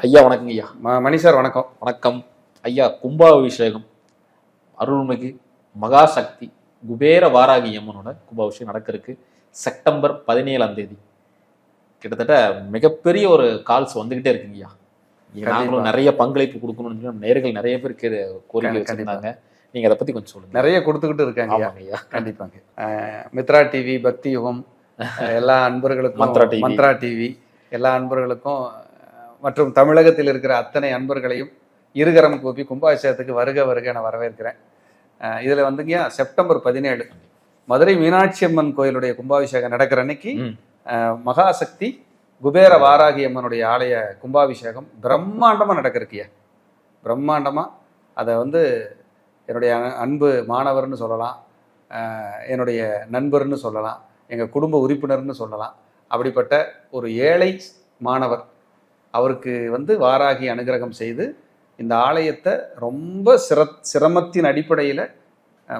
ஐயா வணக்கங்க ஐயா. மணி சார் வணக்கம். வணக்கம் ஐயா. கும்பாபிஷேகம் அருள்மிகு மகாசக்தி குபேர வாராகி அம்மனோட கும்பாபிஷேகம் நடக்கிறதுக்கு செப்டம்பர் 17 கிட்டத்தட்ட மிகப்பெரிய ஒரு கால்ஸ் வந்துகிட்டே இருக்குங்க ஐயா. நாங்களும் நிறைய பங்களிப்பு கொடுக்கணும்னு நேர்கள் நிறைய பேர் கோரிக்கை வச்சிருந்தாங்க. நீங்க அதை பத்தி கொஞ்சம் சொல்லுங்க. நிறைய கொடுத்துக்கிட்டு இருக்காங்க ஐயா. கண்டிப்பாங்க. மித்ரா டிவி, பக்தி யுகம் எல்லா அன்பர்களுக்கும், மந்த்ரா டிவி எல்லா அன்பர்களுக்கும் மற்றும் தமிழகத்தில் இருக்கிற அத்தனை அன்பர்களையும் இருகரம் கூப்பி கும்பாபிஷேகத்துக்கு வருக வருக என வரவேற்கிறேன். இதில் வந்துங்க செப்டம்பர் 17 மதுரை மீனாட்சி அம்மன் கோயிலுடைய கும்பாபிஷேகம் நடக்கிற அன்னைக்கு மகாசக்தி குபேர வாராகி அம்மனுடைய ஆலய கும்பாபிஷேகம் பிரம்மாண்டமாக நடக்கிறக்கியா. பிரம்மாண்டமாக அதை என்னுடைய அன்பு மாணவர்னு சொல்லலாம், என்னுடைய நண்பர்னு சொல்லலாம், எங்கள் குடும்ப உறுப்பினர்னு சொல்லலாம். அப்படிப்பட்ட ஒரு ஏழை மாணவர் அவருக்கு வாராகி அனுகிரகம் செய்து இந்த ஆலயத்தை ரொம்ப சிரமத்தின் அடிப்படையில்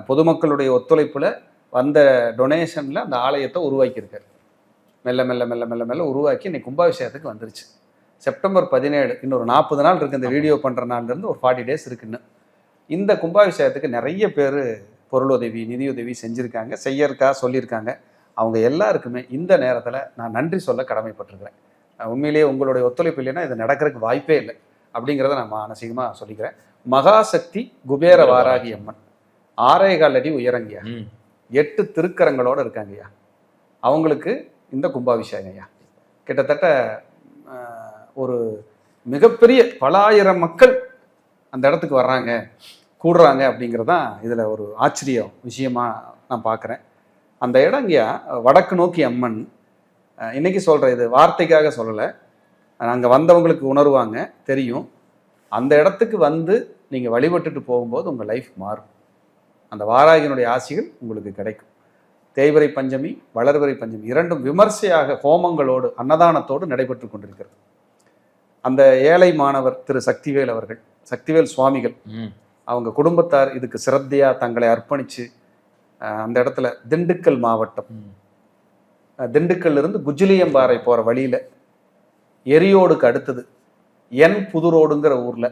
பொதுமக்களுடைய ஒத்துழைப்பில் வந்த டொனேஷனில் அந்த ஆலயத்தை உருவாக்கியிருக்கார். மெல்ல மெல்ல மெல்ல மெல்ல மெல்ல உருவாக்கி இன்னைக்கு கும்பாபிஷேகத்துக்கு வந்துருச்சு. செப்டம்பர் 17 இன்னொரு 40 நாள் இருக்குது. இந்த வீடியோ பண்ணுற நாள்லேருந்து ஒரு 40 டேஸ் இருக்குன்னு. இந்த கும்பாபிஷேகத்துக்கு நிறைய பேர் பொருளுதவி, நிதியுதவி செஞ்சுருக்காங்க, செய்யறக்கா சொல்லியிருக்காங்க. அவங்க எல்லாருக்குமே இந்த நேரத்தில் நான் நன்றி சொல்ல கடமைப்பட்டிருக்கிறேன். உண்மையிலேயே உங்களுடைய ஒத்துழைப்பு இல்லைன்னா இது நடக்கிறதுக்கு வாய்ப்பே இல்லை அப்படிங்கிறத நான் மானசீகமாக சொல்லிக்கிறேன். மகாசக்தி குபேர வாராகி அம்மன் 6.25 அடி உயரங்கய்யா, 8 திருக்கரங்களோடு இருக்காங்கய்யா. அவங்களுக்கு இந்த கும்பாபிஷேகம் ஐயா கிட்டத்தட்ட ஒரு மிகப்பெரிய பல ஆயிரம் மக்கள் அந்த இடத்துக்கு வர்றாங்க, கூடுறாங்க அப்படிங்கிறது தான் இதில் ஒரு ஆச்சரியம் விஷயமா நான் பார்க்குறேன். அந்த இடங்கய்யா வடக்கு நோக்கி அம்மன். இன்னைக்கு சொல்கிறேன், இது வார்த்தைக்காக சொல்லலை, அங்கே வந்தவங்களுக்கு உணர்வாங்க, தெரியும். அந்த இடத்துக்கு நீங்கள் வழிபட்டுட்டு போகும்போது உங்கள் லைஃப் மாறும். அந்த வாராகியினுடைய ஆசிகள் உங்களுக்கு கிடைக்கும். தேய்பிறை பஞ்சமி, வளர்பிறை பஞ்சமி இரண்டும் விமர்சையாக ஹோமங்களோடு அன்னதானத்தோடு நடைபெற்று கொண்டிருக்கிறது. அந்த ஏழை மாணவர் திரு சக்திவேல் அவர்கள், சக்திவேல் சுவாமிகள், அவங்க குடும்பத்தார் இதுக்கு சிரத்தையாக தங்களை அர்ப்பணித்து அந்த இடத்துல திண்டுக்கல் மாவட்டம், திண்டுக்கல்லிருந்து குஜிலியம்பாறை போகிற வழியில் எரியோடுக்கு அடுத்தது என் புதுரோடுங்கிற ஊரில்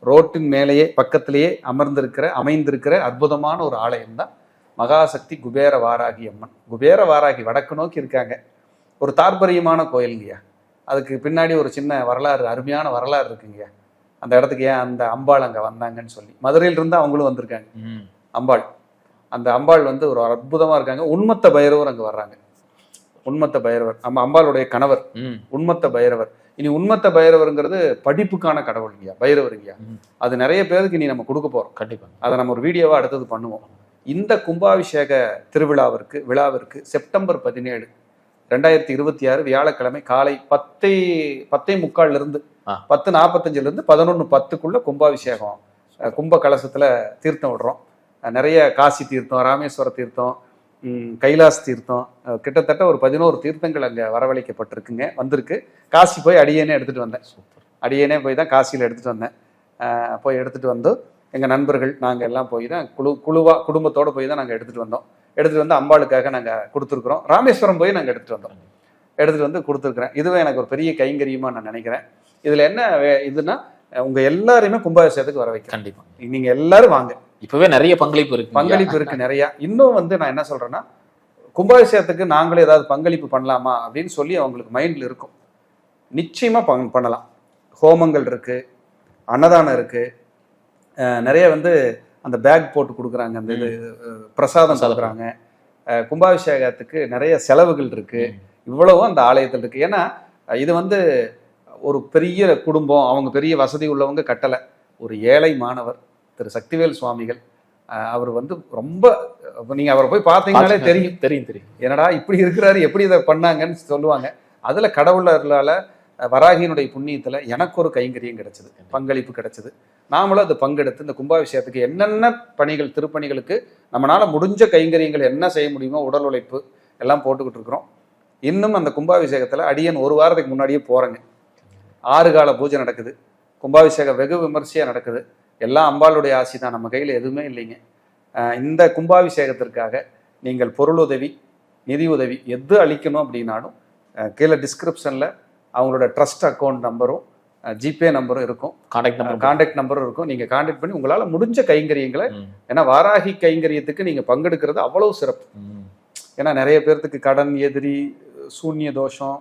ரோட்டின் மேலேயே பக்கத்திலேயே அமைந்திருக்கிற அற்புதமான ஒரு ஆலயம் தான் மகாசக்தி குபேர வாராகி அம்மன். குபேர வாராகி வடக்கு நோக்கி இருக்காங்க. ஒரு தாற்பரியமான கோயிலுங்கய்யா. அதுக்கு பின்னாடி ஒரு சின்ன வரலாறு, அருமையான வரலாறு இருக்குங்கய்யா. அந்த இடத்துக்கு ஏன் அந்த அம்பாள் அங்கே வந்தாங்கன்னு சொல்லி மதுரையிலிருந்து அவங்களும் வந்திருக்காங்க. அம்பாள், அந்த அம்பாள் ஒரு அற்புதமாக இருக்காங்க. உண்மத்த பைரவர் அங்கே வர்றாங்க. உண்மத்த பைரவர் நம்ம அம்பாளுடைய கணவர் உண்மத்த பைரவர். இனி உண்மத்த பைரவருங்கிறது படிப்புக்கான கடவுளுங்கய்யா, பைரவருங்கய்யா. அது நிறைய பேருக்கு இனி நம்ம கொடுக்க போறோம். கண்டிப்பா அதை நம்ம ஒரு வீடியோவா அடுத்தது பண்ணுவோம். இந்த கும்பாபிஷேக விழாவிற்கு செப்டம்பர் 17 2026 வியாழக்கிழமை காலை 10:45 10:45 11:10 கும்பாபிஷேகம். கும்ப கலசத்துல தீர்த்தம் விடுறோம். நிறைய காசி தீர்த்தம், ராமேஸ்வர தீர்த்தம், கைலாஸ் தீர்த்தம், கிட்டத்தட்ட ஒரு 11 தீர்த்தங்கள் அங்கே வரவழைக்கப்பட்டிருக்குங்க. வந்திருக்கு. காசி போய் அடியேனே எடுத்துகிட்டு வந்தேன். அடியேனே போய் தான் காசியில் எடுத்துகிட்டு வந்தேன். போய் எடுத்துகிட்டு வந்து எங்கள் நண்பர்கள் நாங்கள் எல்லாம் போய் தான் குடும்பத்தோடு போய் தான் நாங்கள் எடுத்துகிட்டு வந்தோம். எடுத்துகிட்டு வந்து அம்பாளுக்காக நாங்கள் கொடுத்துருக்குறோம். ராமேஸ்வரம் போய் நாங்கள் எடுத்துகிட்டு வந்தோம். எடுத்துகிட்டு வந்து கொடுத்துருக்குறேன். இதுவே எனக்கு ஒரு பெரிய கைங்கரியமாக நான் நினைக்கிறேன். இதில் என்ன இதுன்னா, உங்கள் எல்லாரையுமே கும்பாபிஷேகத்துக்கு வர வைக்கிறேன். கண்டிப்பாக நீங்கள் எல்லாரும் வாங்க. இப்பவே நிறைய பங்களிப்பு இருக்கு நிறைய. இன்னும் நான் என்ன சொல்றேன்னா, கும்பாபிஷேகத்துக்கு நாங்களே ஏதாவது பங்களிப்பு பண்ணலாமா அப்படின்னு சொல்லி அவங்களுக்கு மைண்ட்ல இருக்கும். நிச்சயமா பண்ணலாம். ஹோமங்கள் இருக்கு, அன்னதானம் இருக்கு, நிறைய அந்த பேக் போட்டு கொடுக்குறாங்க, அந்த இது பிரசாதம் கொடுக்குறாங்க. கும்பாபிஷேகத்துக்கு நிறைய செலவுகள் இருக்கு. இவ்வளவும் அந்த ஆலயத்தில் இருக்கு. ஏன்னா இது ஒரு பெரிய குடும்பம், அவங்க பெரிய வசதி உள்ளவங்க கட்டலை. ஒரு ஏழை மாணவர் திரு சக்திவேல் சுவாமிகள், அவர் ரொம்ப, நீங்க அவரை போய் பார்த்தீங்கன்னாலே தெரியும் என்னடா இப்படி இருக்கிறாரு, எப்படி இதை பண்ணாங்கன்னு சொல்லுவாங்க. அதுல கடவுளர்களால வராகியினுடைய புண்ணியத்துல எனக்கு ஒரு கைங்கரியம் கிடைச்சது, பங்களிப்பு கிடைச்சது. நாமளும் அது பங்கெடுத்து இந்த கும்பாபிஷேகத்துக்கு என்னென்ன பணிகள், திருப்பணிகளுக்கு நம்மளால முடிஞ்ச கைங்கரியங்கள் என்ன செய்ய முடியுமோ உடல் உழைப்பு எல்லாம் போட்டுக்கிட்டு இருக்கிறோம். இன்னும் அந்த கும்பாபிஷேகத்துல அடியன் ஒரு வாரத்துக்கு முன்னாடியே போறேங்க. 6 கால பூஜை நடக்குது. கும்பாபிஷேகம் வெகு விமர்சையா நடக்குது. எல்லாம் அம்பாளுடைய ஆசி தான், நம்ம கையில் எதுவுமே இல்லைங்க. இந்த கும்பாபிஷேகத்திற்காக நீங்கள் பொருளுதவி, நிதி உதவி எது அளிக்கணும் அப்படின்னாலும் கீழே டிஸ்கிரிப்ஷனில் அவங்களோட ட்ரஸ்ட் அக்கௌண்ட் நம்பரும் ஜிபே நம்பரும் இருக்கும், கான்டாக்ட் நம்பரும் இருக்கும். நீங்கள் கான்டாக்ட் பண்ணி உங்களால் முடிஞ்ச கைங்கரியங்களை, ஏன்னா வாராகி கைங்கரியத்துக்கு நீங்கள் பங்கெடுக்கிறது அவ்வளவு சிறப்பு. ஏன்னா நிறைய பேர்த்துக்கு கடன், எதிரி, சூன்ய தோஷம்,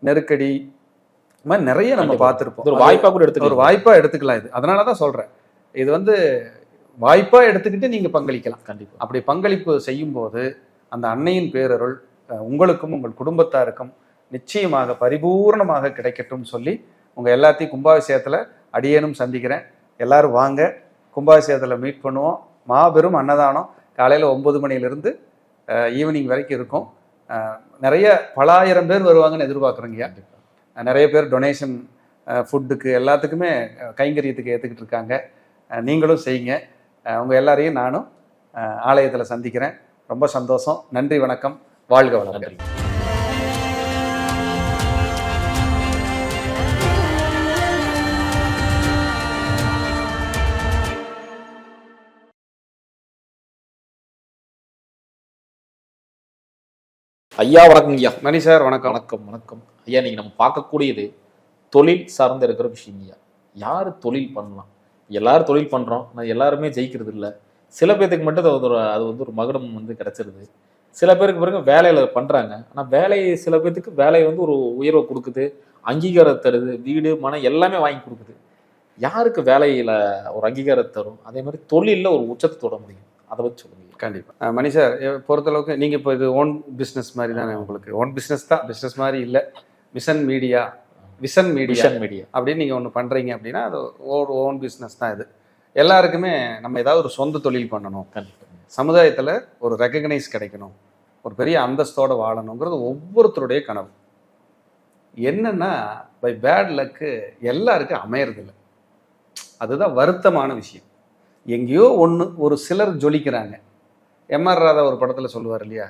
நெருக்கடி, இது மாதிரி நிறைய நம்ம பார்த்துருப்போம். ஒரு வாய்ப்பாக கூட ஒரு வாய்ப்பாக எடுத்துக்கலாம் இது. அதனால தான் சொல்கிறேன், இது வந்து வாய்ப்பாக எடுத்துக்கிட்டு நீங்கள் பங்களிக்கலாம். கண்டிப்பாக அப்படி பங்களிப்பு செய்யும்போது அந்த அன்னையின் பேரருள் உங்களுக்கும் உங்கள் குடும்பத்தாருக்கும் நிச்சயமாக பரிபூர்ணமாக கிடைக்கட்டும் சொல்லி உங்கள் எல்லாத்தையும் கும்பாபிஷேகத்தில் அடியேனும் சந்திக்கிறேன். எல்லாரும் வாங்க, கும்பாபிஷேகத்தில் மீட் பண்ணுவோம். மாபெரும் அன்னதானம் காலையில் 9 மணிலேருந்து ஈவினிங் வரைக்கும் இருக்கும். நிறைய பல ஆயிரம் பேர் வருவாங்கன்னு எதிர்பார்க்குறேங்கய்யா. நிறைய பேர் டொனேஷன், ஃபுட்டுக்கு, எல்லாத்துக்குமே கைங்கரியத்துக்கு ஏற்றுக்கிட்டு இருக்காங்க. நீங்களும் செய்யுங்க. உங்கள் எல்லாரையும் நானும் ஆலயத்தில் சந்திக்கிறேன். ரொம்ப சந்தோஷம். நன்றி, வணக்கம், வாழ்க வளம். ஐயா வணக்கம். ஐயா மணி சார் வணக்கம். வணக்கம் வணக்கம் ஐயா. நீங்க நம்ம பார்க்கக்கூடியது தொழில் சார்ந்து இருக்கிற விஷயம். ஐயா, யாரு தொழில் பண்ணலாம்? எல்லாரும் தொழில் பண்றோம், நான் எல்லாருமே ஜெயிக்கிறது இல்லை. சில பேருக்கு மட்டும் அது வந்து ஒரு மகுடம் வந்து கிடைச்சிருது. சில பேருக்கு பிறகு வேலையில பண்றாங்க, ஆனா வேலையை சில பேருக்கு வேலையை வந்து ஒரு உயர்வை கொடுக்குது, அங்கீகாரம் தருது, வீடு மனம் எல்லாமே வாங்கி கொடுக்குது. யாருக்கு வேலையில ஒரு அங்கீகாரம் தரும், அதே மாதிரி தொழிலில் ஒரு உச்சத்தை தொட முடியும், அதை வச்சு சொல்லுங்க. கண்டிப்பாக மணி சார், பொறுத்தளவுக்கு நீங்கள் இப்போ இது ஓன் பிஸ்னஸ் மாதிரி தானே? உங்களுக்கு ஓன் பிஸ்னஸ் தான், பிஸ்னஸ் மாதிரி இல்லை. விஷன் மீடியா அப்படின்னு நீங்கள் ஒன்று பண்ணுறீங்க அப்படின்னா அது ஒரு ஓன் பிஸ்னஸ் தான். இது எல்லாருக்குமே நம்ம ஏதாவது ஒரு சொந்த தொழில் பண்ணணும், சமுதாயத்தில் ஒரு ரெகக்னைஸ் கிடைக்கணும், ஒரு பெரிய அந்தஸ்தோடு வாழணுங்கிறது ஒவ்வொருத்தருடைய கனவு. என்னன்னா பை பேட் லக்கு எல்லாருக்கும் அமையறதில்லை. அதுதான் வருத்தமான விஷயம். எங்கேயோ ஒரு சிலர் ஜொலிக்கிறாங்க. எம்ஆர் ராதா ஒரு படத்தில் சொல்லுவார் இல்லையா,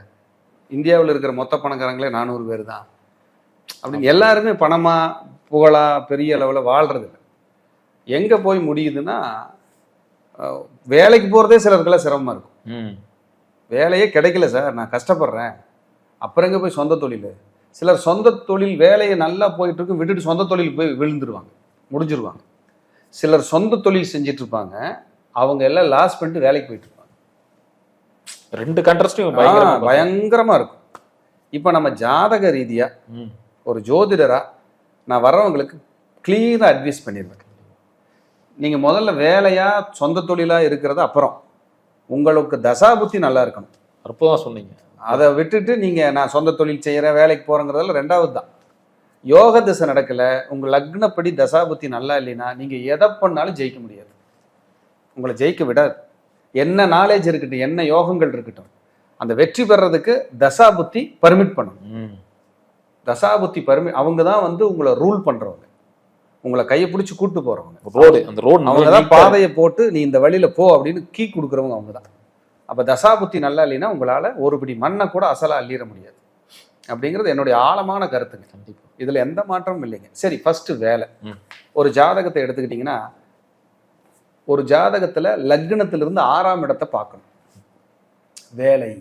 இந்தியாவில் இருக்கிற மொத்த பணக்காரங்களே 400 பேர் தான் அப்படின்னு. எல்லாருமே பணமா புகழா பெரிய அளவில் வாழ்றதில்லை. எங்கே போய் முடியுதுன்னா, வேலைக்கு போகிறதே சிலருக்கெல்லாம் சிரமமாக இருக்கும். வேலையே கிடைக்கல சார், நான் கஷ்டப்படுறேன், அப்புறம் எங்கே போய் சொந்த தொழில்? சிலர் சொந்த தொழில் வேலையை நல்லா போயிட்டு இருக்கு விட்டுட்டு சொந்த தொழில் போய் விழுந்துருவாங்க, முடிஞ்சிருவாங்க. சிலர் சொந்த தொழில் செஞ்சிட்டு இருப்பாங்க, அவங்க எல்லாம் லாஸ் பண்ணிட்டு வேலைக்கு போயிட்டு இருப்பாங்க. ரெண்டு கான்ட்ராஸ்டும் பயங்கரமா இருக்கும். இப்போ நம்ம ஜாதக ரீதியா ஒரு ஜோதிடரா நான் வர்றவங்களுக்கு கிளீனாக அட்வைஸ் பண்ணிடுவேன். நீங்கள் முதல்ல வேலையா சொந்த தொழிலா இருக்கிறது அப்புறம் உங்களுக்கு தசாபுத்தி நல்லா இருக்கணும். அற்புதமாக சொன்னீங்க. அதை விட்டுட்டு நீங்கள் நான் சொந்த தொழில் செய்கிறேன் வேலைக்கு போகிறேங்கிறதுல ரெண்டாவது தான். யோக திசை நடக்கலை, உங்கள் லக்னப்படி தசாபுத்தி நல்லா இல்லைன்னா நீங்கள் எதை பண்ணாலும் ஜெயிக்க முடியாது, உங்களை ஜெயிக்க விடாது. என்ன நாலேஜ் இருக்கட்டும், என்ன யோகங்கள் இருக்கட்டும், அந்த வெற்றி பெறதுக்கு தசாபுத்தி பர்மிட் பண்ணணும். தசாபுத்தி அவங்க தான் வந்து உங்களை ரூல் பண்ணுறவங்க, உங்களை கையை பிடிச்சி கூட்டு போகிறவங்க. அவங்க தான் பாதையை போட்டு நீ இந்த வழியில் போ அப்படின்னு கீ கொடுக்குறவங்க அவங்க தான். அப்போ தசாபுத்தி நல்லா இல்லைன்னா உங்களால் ஒரு பிடி மண்ணை கூட அசலாக அள்ளிட முடியாது அப்படிங்கிறது என்னுடைய ஆழமான கருத்துங்க. கண்டிப்பாக இதில் எந்த மாற்றமும் இல்லைங்க. சரி, ஃபஸ்ட்டு வேலை. ஒரு ஜாதகத்தை எடுத்துக்கிட்டிங்கன்னா, ஒரு ஜாதகத்தில் லக்னத்திலிருந்து 6ஆம் இடத்தை பார்க்கணும். வேலை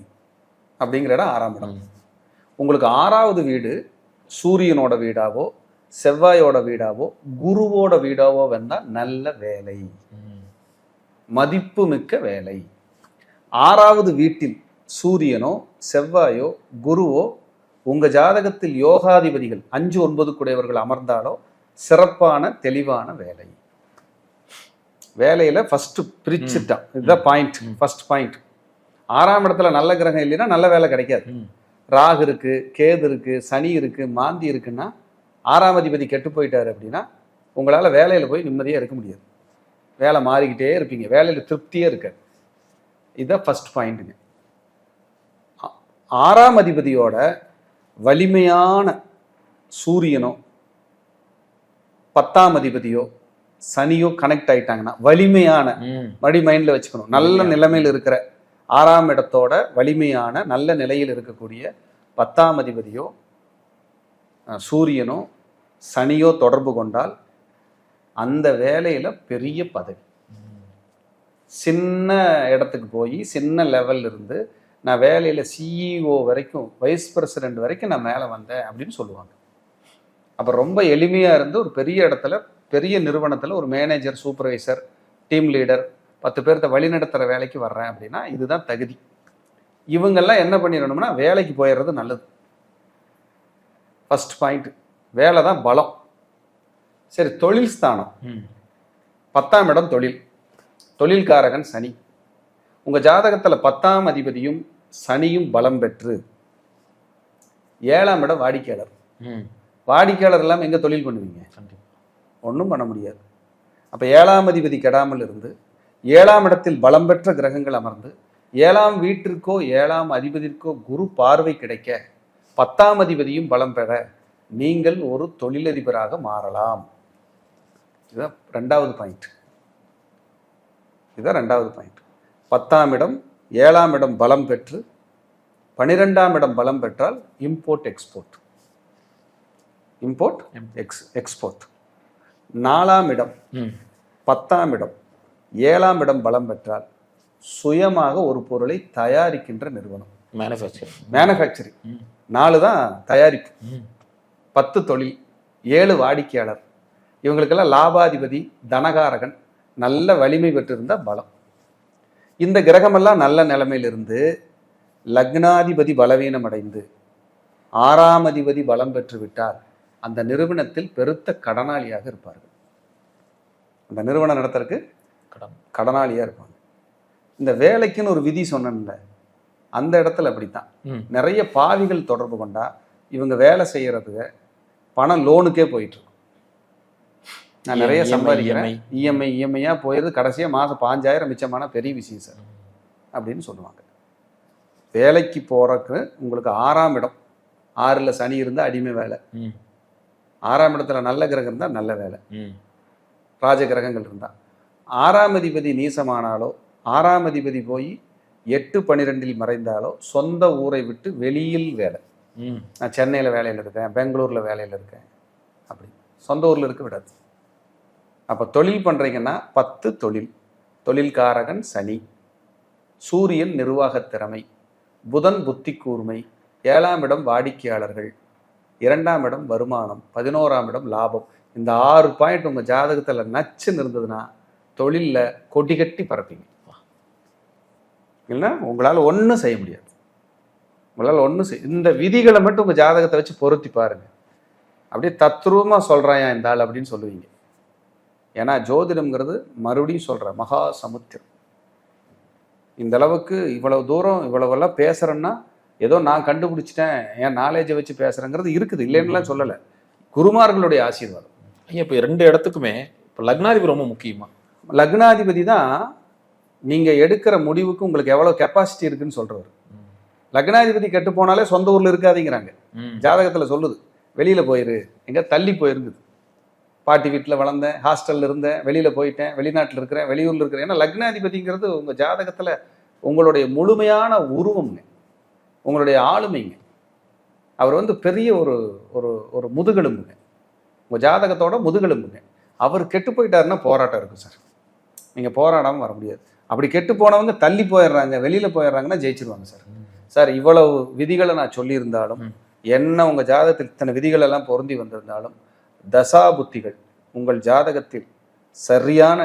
அப்படிங்கிற இடம் 6ஆம் இடம். உங்களுக்கு 6வது வீடு சூரியனோட வீடாவோ செவ்வாயோட வீடாவோ குருவோட வீடாவோ வந்தால் நல்ல வேலை, மதிப்பு மிக்க வேலை. 6வது வீட்டில் சூரியனோ செவ்வாயோ குருவோ உங்க ஜாதகத்தில் யோகாதிபதிகள் 5, 9 கூடையவர்கள் அமர்ந்தாலோ சிறப்பான தெளிவான வேலை. வேலையில ஃபர்ஸ்ட் பிரிச்சுட்டான். இதுதான் பாயிண்ட், ஃபர்ஸ்ட் பாயிண்ட். 6ஆம் இடத்துல நல்ல கிரகம் இல்லைன்னா நல்ல வேலை கிடைக்காது. ராகு இருக்கு, கேது இருக்கு, சனி இருக்கு, மாந்தி இருக்குன்னா 6ஆம் அதிபதி கெட்டு போயிட்டாரு அப்படின்னா உங்களால வேலையில போய் நிம்மதியா இருக்க முடியாது. வேலை மாறிக்கிட்டே இருப்பீங்க, வேலையில திருப்தியே இருக்காது. இதுதான் ஃபர்ஸ்ட் பாயிண்ட்டுங்க. 6ஆம் அதிபதியோட வலிமையான சூரியனோ 10ஆம் அதிபதியோ சனியோ கனெக்ட் ஆயிட்டாங்கன்னா, வலிமையான மடி மைண்ட்ல வச்சுக்கணும், நல்ல நிலைமையில் இருக்கிற 6ஆம் இடத்தோட வலிமையான நல்ல நிலையில் இருக்கக்கூடிய 10ஆம் அதிபதியோ சூரியனோ சனியோ தொடர்பு கொண்டால் அந்த வேலையில பெரிய பதவி. சின்ன இடத்துக்கு போய் சின்ன லெவல்ல இருந்து நான் வேலையில சிஇஓ வரைக்கும், வைஸ் பிரசிடென்ட் வரைக்கும் நான் மேலே வந்தேன் அப்படின்னு சொல்லுவாங்க. அப்போ ரொம்ப எளிமையா இருந்து ஒரு பெரிய இடத்துல பெரிய நிறுவனத்தில் ஒரு மேனேஜர், சூப்பர்வைசர், டீம் லீடர் 10 பேர்த்த வழிநடத்துகிற வேலைக்கு வர்றேன் அப்படின்னா இதுதான் தகுதி. இவங்கெல்லாம் என்ன பண்ணிடணும்னா வேலைக்கு போயிடுறது நல்லது. ஃபர்ஸ்ட் பாயிண்ட், வேலை தான் பலம். சரி, தொழில் ஸ்தானம் 10ஆம் இடம் தொழில், தொழில்காரகன் சனி. உங்க ஜாதகத்துல 10ஆம் அதிபதியும் சனியும் பலம் பெற்று 7ஆம் இடம் வாடிக்கையாளர். வாடிக்கையாளர் இல்லாமல் எங்க தொழில் பண்ணுவீங்க? ஒன்றும் பண்ண முடியாது. அப்ப 7ஆம் அதிபதி கெடாமல் இருந்து 7ஆம் இடத்தில் பலம் பெற்ற கிரகங்கள் அமர்ந்து 7ஆம் வீட்டிற்கோ 7ஆம் அதிபதிக்கோ குரு பார்வை கிடைக்க 10ஆம் அதிபதியும் பலம் பெற நீங்கள் ஒரு தொழிலதிபராக மாறலாம். இதுதான் 2வது பாயிண்ட். இதுதான் 2வது பாயிண்ட். 10ஆம் இடம் 7ஆம் இடம் பலம் பெற்று 12ஆம் இடம் பலம் பெற்றால் இம்போர்ட் எக்ஸ்போர்ட். Import export. 4ஆம் இடம் 10ஆம் இடம் 7ஆம் இடம் பலம் பெற்றால் சுயமாக ஒரு பொருளை தயாரிக்கின்ற நிறுவனம், மேனுஃபேக்சரிங். 4 தான் தயாரிப்பு, 10 தொழில், 7 வாடிக்கையாளர். இவங்களுக்கெல்லாம் லாபாதிபதி தனகாரகன் நல்ல வலிமை பெற்றிருந்த பலம். இந்த கிரகமெல்லாம் நல்ல நிலைமையிலிருந்து லக்னாதிபதி பலவீனம் அடைந்து 6ஆம் அதிபதி பலம் பெற்று விட்டால் அந்த நிறுவனத்தில் பெருத்த கடனாளியாக இருப்பார்கள். அந்த நிறுவனம் நடத்துறதுக்கு கடனாளியா இருப்பாங்க. இந்த வேலைக்குன்னு ஒரு விதி சொன்னேன்ல, அந்த இடத்துல அப்படித்தான். நிறைய பாவிகள் தொடர்பு கொண்டா இவங்க வேலை செய்யறதுக்கு பணம் லோனுக்கே போயிட்டு இருக்கும். நான் நிறைய சம்பாதிக்கிறேன், இஎம்ஐயா போயிடுது, கடைசியா மாதம் 5000 மிச்சமான பெரிய விஷயம் சார் அப்படின்னு சொல்லுவாங்க. வேலைக்கு போறதுக்கு உங்களுக்கு 6ஆம் இடம், 6ல் சனி இருந்தால் அடிமை வேலை, 6ஆம் இடத்துல நல்ல கிரகம் இருந்தால் நல்ல வேலை, ராஜ கிரகங்கள் இருந்தால். 6ஆம் அதிபதி நீசமானாலோ 6ஆம் அதிபதி போய் 8-12 மறைந்தாலோ சொந்த ஊரை விட்டு வெளியில் வேலை. நான் சென்னையில் வேலையில் இருக்கேன், பெங்களூரில் வேலையில் இருக்கேன், அப்படி சொந்த ஊரில் இருக்க விடாது. அப்போ தொழில் பண்ணுறீங்கன்னா 10 தொழில், தொழில்காரகன் சனி, சூரியன் நிர்வாக திறமை, புதன் புத்தி கூர்மை, 7ஆம் இடம் வாடிக்கையாளர்கள், 2ஆம் இடம் வருமானம், 11ஆம் இடம் லாபம். இந்த 6 பாயிண்ட் உங்கள் ஜாதகத்தில் நச்சுன்னு இருந்ததுன்னா தொழிலில் கொடி கட்டி பறப்பீங்க. இல்லைன்னா உங்களால் ஒன்றும் செய்ய முடியாது. உங்களால் ஒன்றும் இந்த விதிகளை மட்டும் உங்கள் ஜாதகத்தை வச்சு பொருத்தி பாருங்க. அப்படியே தத்ரூபமாக சொல்கிறாயா இந்த ஆள் அப்படின்னு சொல்லுவீங்க. ஏன்னா ஜோதிடம்ங்கிறது மறுபடியும் சொல்கிறேன் மகா சமுத்திரம். இந்த அளவுக்கு இவ்வளவு தூரம் இவ்வளவெல்லாம் பேசுகிறேன்னா ஏதோ நான் கண்டுபிடிச்சிட்டேன், என் நாலேஜை வச்சு பேசுகிறேங்கிறது இருக்குது, இல்லைன்னுலாம் சொல்லலை. குருமார்களுடைய ஆசீர்வாதம். ஐயா, இப்போ 2 இடத்துக்குமே இப்போ லக்னாதிபதி ரொம்ப முக்கியமா? லக்னாதிபதி தான் நீங்கள் எடுக்கிற முடிவுக்கு உங்களுக்கு எவ்வளோ கெப்பாசிட்டி இருக்குன்னு சொல்கிறவர். லக்னாதிபதி கெட்டு போனாலே சொந்த ஊரில் இருக்காதீங்கிறாங்க. ஜாதகத்தில் சொல்லுது, வெளியில் போயிரு, எங்கே தள்ளி போயிருக்குது. பாட்டி வீட்டில் வளர்ந்தேன், ஹாஸ்டலில் இருந்தேன், வெளியில் போயிட்டேன், வெளிநாட்டில் இருக்கிறேன், வெளியூரில் இருக்கிறேன். ஏன்னா லக்னாதிபதிங்கிறது உங்கள் ஜாதகத்தில் உங்களுடைய முழுமையான உருவம்ங்க, உங்களுடைய ஆளுமைங்க. அவர் வந்து பெரிய ஒரு ஒரு ஒரு முதுகெலும்புங்க, உங்கள் ஜாதகத்தோட முதுகெலும்புங்க. அவர் கெட்டு போயிட்டாருன்னா போராட்டம் இருக்குது சார். நீங்கள் போராடாமல் வர முடியாது. அப்படி கெட்டு போனவங்க தள்ளி போயிடுறாங்க, வெளியில் போயிடுறாங்கன்னா ஜெயிச்சிருவாங்க சார். சார் இவ்வளவு விதிகளை நான் சொல்லியிருந்தாலும், என்ன உங்கள் ஜாதகத்தில் இத்தனை விதிகள் எல்லாம் பொருந்தி வந்திருந்தாலும், தசாபுத்திகள் உங்கள் ஜாதகத்தில் சரியான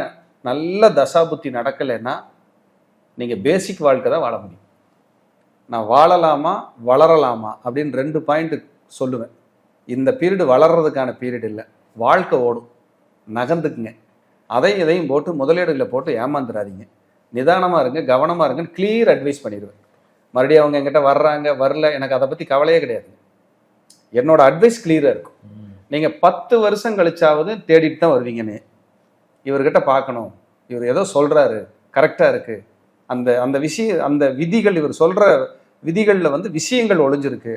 நல்ல தசாபுத்தி நடக்கலைன்னா நீங்கள் பேசிக் வாழ்க்கை தான் வாழ முடியும். நான் வாழலாமா வளரலாமா அப்படின்னு 2 பாயிண்ட் சொல்லுவேன். இந்த பீரியடு வளர்றதுக்கான பீரியட் இல்லை, வாழ்க்கை ஓடும், நகர்ந்துக்குங்க. இதையும் போட்டு முதலீடுகளை போட்டு ஏமாந்துடாதீங்க. நிதானமாக இருங்க, கவனமாக இருங்கன்னு கிளியர் அட்வைஸ் பண்ணிடுவேன். மறுபடியும் அவங்க என்கிட்ட வர்றாங்க வரல, எனக்கு அதை பற்றி கவலையே கிடையாது. என்னோட அட்வைஸ் கிளியராக இருக்கும். நீங்கள் 10 வருஷம் கழிச்சாவது தேடிட்டு தான் வருவீங்கன்னு. இவர்கிட்ட பார்க்கணும், இவர் ஏதோ சொல்கிறாரு கரெக்டாக இருக்குது, அந்த விஷயம், அந்த விதிகள், இவர் சொல்கிற விதிகளில் வந்து விஷயங்கள் ஒளிஞ்சிருக்கு.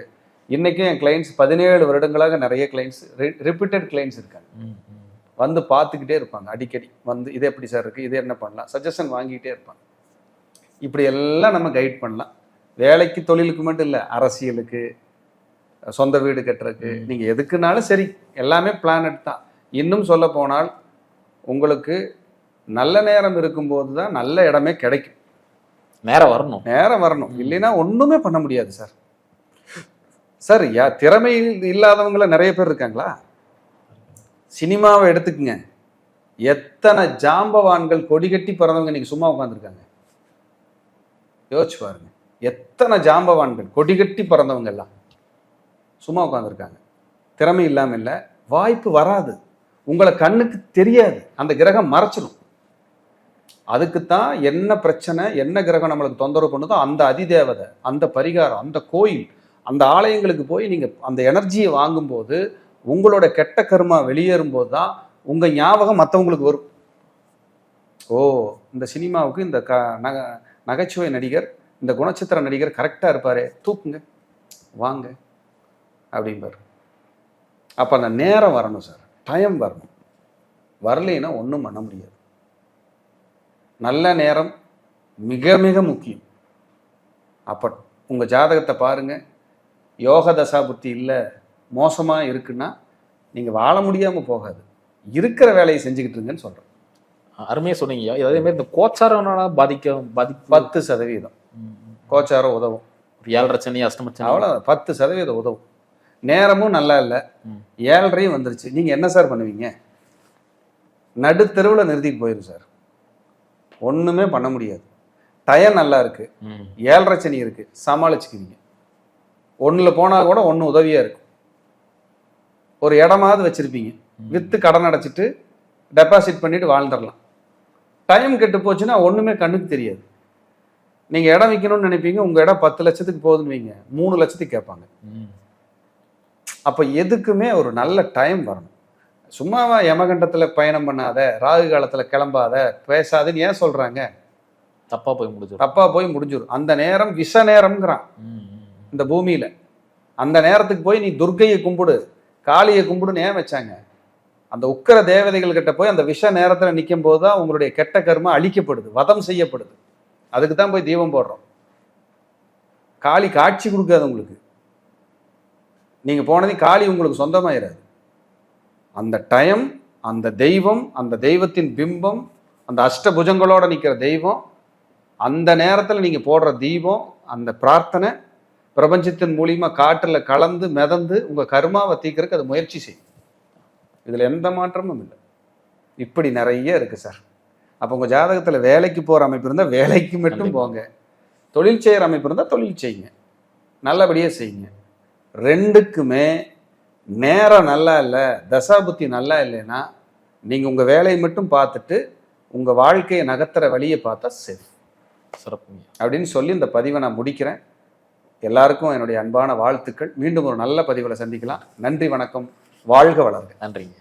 இன்றைக்கும் என் கிளைண்ட்ஸ் 17 வருடங்களாக நிறைய கிளைண்ட்ஸ், ரிப்பீட்டட் கிளைண்ட்ஸ் இருக்காங்க. வந்து பார்த்துக்கிட்டே இருப்பாங்க, அடிக்கடி வந்து இது எப்படி சார் இருக்குது, இது என்ன பண்ணலாம், சஜஷன் வாங்கிக்கிட்டே இருப்பாங்க. இப்படி எல்லாம் நம்ம கைட் பண்ணலாம். வேலைக்கு தொழிலுக்கு மட்டும் இல்லை, அரசியலுக்கு, சொந்த வீடு கட்டுறதுக்கு, நீங்கள் எதுக்குனாலும் சரி, எல்லாமே பிளானட் தான். இன்னும் சொல்ல போனால் உங்களுக்கு நல்ல நேரம் இருக்கும்போது தான் நல்ல இடமே கிடைக்கும். நேரம் வரணும், இல்லைன்னா ஒன்றுமே பண்ண முடியாது சார். சார் திறமை இல்லாதவங்கள நிறைய பேர் இருக்காங்களா? சினிமாவை எடுத்துக்குங்க, எத்தனை ஜாம்பவான்கள் கொடி கட்டி பிறந்தவங்க இன்னைக்கு சும்மா உட்காந்துருக்காங்க. யோசிச்சு பாருங்க, எத்தனை ஜாம்பவான்கள் கொடி கட்டி பிறந்தவங்க எல்லாம் சும்மா உட்காந்துருக்காங்க. திறமை இல்லாமல் இல்லை, வாய்ப்பு வராது, உங்களை கண்ணுக்கு தெரியாது, அந்த கிரகம் மறைச்சிடும். அதுக்குத்தான் என்ன பிரச்சனை, என்ன கிரகம் நம்மளுக்கு தொந்தரவு பண்ணுதோ அந்த அதிதேவதை, அந்த பரிகாரம், அந்த கோயில், அந்த ஆலயங்களுக்கு போய் நீங்கள் அந்த எனர்ஜியை வாங்கும்போது உங்களோட கெட்ட கர்மா வெளியேறும்போது தான் உங்கள் ஞாபகம் மற்றவங்களுக்கு வரும். ஓ, இந்த சினிமாவுக்கு இந்த நகைச்சுவை நடிகர், இந்த குணச்சித்திர நடிகர் கரெக்டாக இருப்பார், தூக்குங்க வாங்க அப்படின்பார். அப்போ அந்த நேரம் வரணும் சார், டைம் வரணும். வரலைன்னா ஒன்றும் பண்ண முடியாது. நல்ல நேரம் மிக மிக முக்கியம். அப்போ உங்கள் ஜாதகத்தை பாருங்கள், யோக தசா புத்தி இல்லை, மோசமாக இருக்குன்னா நீங்கள் வாழ முடியாமல் போகாது. இருக்கிற வேலையை செஞ்சுக்கிட்டு இருங்கன்னு சொல்கிறேன். அருமையாக சொன்னீங்க. அதே மாதிரி இந்த கோச்சாரம்னா பாதிப்பு 10% கோச்சாரம் உதவும். 7.5 சனி அஷ்டமச்சனி அவ்வளோ 10% உதவும். நேரமும் நல்லா இல்லை, 7.5 வந்துருச்சு, நீங்கள் என்ன சார் பண்ணுவீங்க? நடுத்தெருவில் நிறுத்திட்டு போயிடும் சார், ஒன்றுமே பண்ண முடியாது. டயம் நல்லா இருக்கு, 7.5 சனி இருக்கு, சமாளிச்சுக்குவீங்க. ஒன்றில் போனால் கூட ஒன்று உதவியாக இருக்கும். ஒரு இடமாவது வச்சுருப்பீங்க, விற்று கடன் அடைச்சிட்டு டெபாசிட் பண்ணிட்டு வாழ்ந்துடலாம். டைம் கெட்டு போச்சுன்னா ஒன்றுமே கண்ணுக்கு தெரியாது. நீங்கள் இடம் விற்கணும்னு நினைப்பீங்க, உங்கள் இடம் 10 லட்சத்துக்கு போகுதுன்னு வைங்க, 3 லட்சத்துக்கு கேட்பாங்க. அப்போ எதுக்குமே ஒரு நல்ல டைம் வரணும். சும்மாவா யமகண்டத்தில் பயணம் பண்ணாத, ராகு காலத்தில் கிளம்பாத, பேசாதுன்னு ஏன் சொல்கிறாங்க? தப்பாக போய் முடிஞ்சிடும். அந்த நேரம் விஷ நேரம்ங்கிறான் இந்த பூமியில். அந்த நேரத்துக்கு போய் நீ துர்க்கையை கும்பிடு, காளியை கும்பிடுன்னு ஏன் வச்சாங்க? அந்த உக்கிர தேவதைகள் கிட்ட போய் அந்த விஷ நேரத்தில் நிற்கும் போது தான் உங்களுடைய கெட்ட கர்மா அழிக்கப்படுது, வதம் செய்யப்படுது. அதுக்கு தான் போய் தீபம் போடுறோம். காளி காட்சி கொடுக்காது உங்களுக்கு. நீங்கள் போனதையும் காளி உங்களுக்கு சொந்தமாயிராது. அந்த டைம், அந்த தெய்வம், அந்த தெய்வத்தின் பிம்பம், அந்த அஷ்டபுஜங்களோட நிற்கிற தெய்வம், அந்த நேரத்தில் நீங்கள் போடுற தீபம், அந்த பிரார்த்தனை பிரபஞ்சத்தின் மூலியமா காற்றில் கலந்து மிதந்து உங்கள் கர்மாவை தீர்க்கறதுக்கு அது முயற்சி செய்யும். இதில் எந்த மாற்றமும் இல்லை. இப்படி நிறைய இருக்கு சார். அப்போ உங்கள் ஜாதகத்தில் வேலைக்கு போகிற அமைப்பு இருந்தால் வேலைக்கு மட்டும் போங்க, தொழில் செய்கிற அமைப்பு இருந்தால் தொழில் செய்யுங்க, நல்லபடியாக செய்யுங்க. ரெண்டுக்குமே நேரம் நல்லா இல்லை, தசாபுத்தி நல்லா இல்லைன்னா நீங்கள் உங்கள் வேலையை மட்டும் பார்த்துட்டு உங்கள் வாழ்க்கையை நகர்த்துற வழியை பார்த்தா சேஃப். சிறப்பு அப்படின்னு சொல்லி இந்த பதிவை நான் முடிக்கிறேன். எல்லாருக்கும் என்னுடைய அன்பான வாழ்த்துக்கள். மீண்டும் ஒரு நல்ல பதிவில் சந்திக்கலாம். நன்றி, வணக்கம், வாழ்க வளர்க. நன்றிங்க.